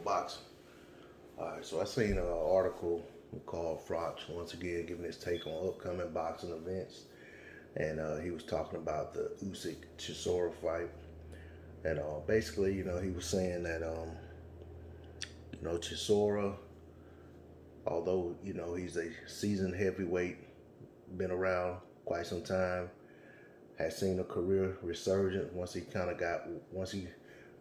boxing. Alright, so I seen an article called Froch, once again giving his take on upcoming boxing events. And he was talking about the Usyk Chisora fight. And basically, he was saying that, Chisora, although, he's a seasoned heavyweight, been around quite some time, has seen a career resurgence once he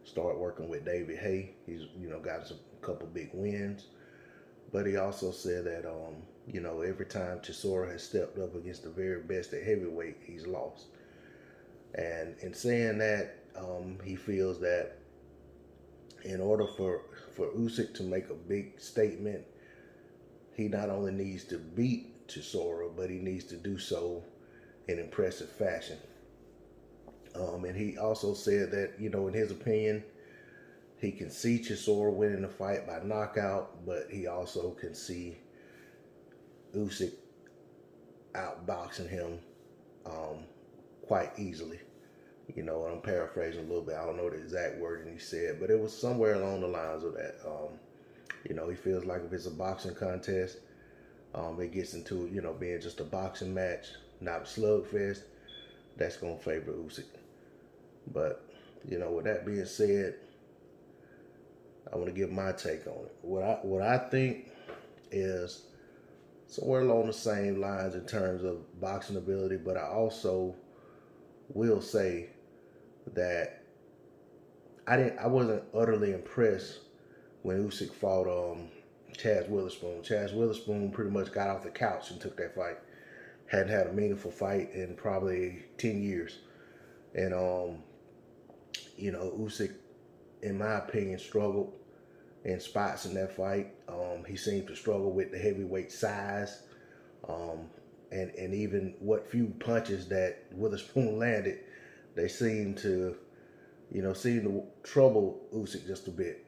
started working with David Hay. He's, got a couple big wins. But he also said that, every time Chisora has stepped up against the very best at heavyweight, he's lost. And in saying that, he feels that in order for Usyk to make a big statement, he not only needs to beat Chisora, but he needs to do so in impressive fashion. And he also said that, in his opinion, he can see Chisora winning the fight by knockout, but he also can see Usyk outboxing him quite easily. I'm paraphrasing a little bit. I don't know the exact wording he said, but it was somewhere along the lines of that. He feels like if it's a boxing contest, it gets into, being just a boxing match, not a slugfest, that's going to favor Usyk. But, with that being said, I want to give my take on it. What I think is somewhere along the same lines in terms of boxing ability, but I also will say that I wasn't utterly impressed when Usyk fought Chaz Witherspoon. Chaz Witherspoon pretty much got off the couch and took that fight. Hadn't had a meaningful fight in probably 10 years. And Usyk, in my opinion, struggled in spots in that fight. He seemed to struggle with the heavyweight size. And even what few punches that Witherspoon landed, they seemed to trouble Usyk just a bit.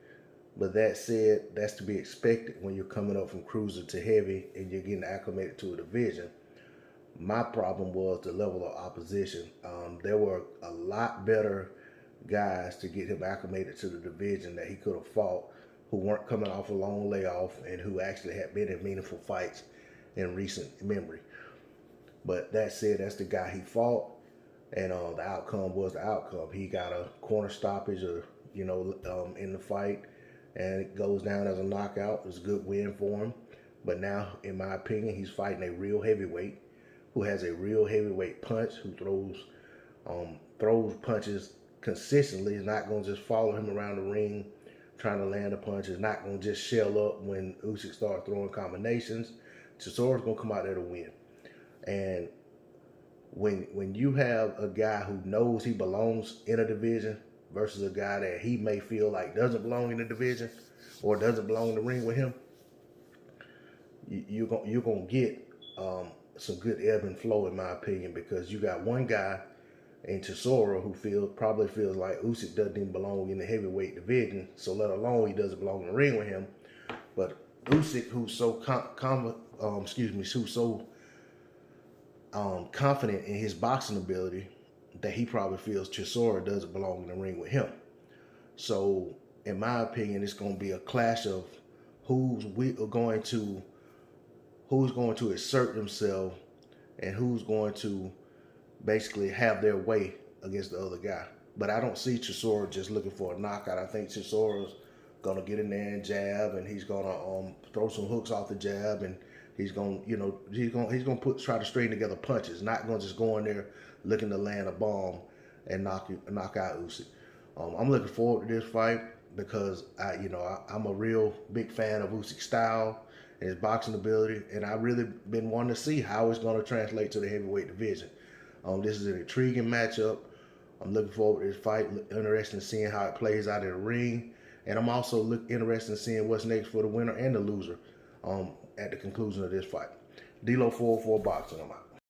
But that said, that's to be expected when you're coming up from cruiser to heavy and you're getting acclimated to a division. My problem was the level of opposition. There were a lot better guys to get him acclimated to the division that he could have fought, who weren't coming off a long layoff and who actually had been in meaningful fights in recent memory. But that said, that's the guy he fought, and the outcome was the outcome. He got a corner stoppage, in the fight, and it goes down as a knockout. It was a good win for him. But now, in my opinion, he's fighting a real heavyweight who has a real heavyweight punch, who throws punches consistently. Is not going to just follow him around the ring trying to land a punch. Is not going to just shell up when Usyk starts throwing combinations. Chisora's going to come out there to win. And when you have a guy who knows he belongs in a division versus a guy that he may feel like doesn't belong in the division or doesn't belong in the ring with him, you're gonna get some good ebb and flow, in my opinion, because you got one guy in Chisora who probably feels like Usyk doesn't even belong in the heavyweight division, so let alone he doesn't belong in the ring with him. But Usyk, who's so confident in his boxing ability that he probably feels Chisora doesn't belong in the ring with him. So, in my opinion, it's going to be a clash of who's going to assert themselves and who's going to basically have their way against the other guy. But I don't see Chisora just looking for a knockout. I think Chisora's going to get in there and jab, and he's going to throw some hooks off the jab, and he's going to try to string together punches, not going to just go in there looking to land a bomb and knock out Usyk. I'm looking forward to this fight because I'm a real big fan of Usyk's style and his boxing ability, and I really been wanting to see how it's going to translate to the heavyweight division. This is an intriguing matchup. I'm looking forward to this fight. Interested in seeing how it plays out in the ring, and I'm also interested in seeing what's next for the winner and the loser at the conclusion of this fight. D-Lo 404 Boxing, I'm out.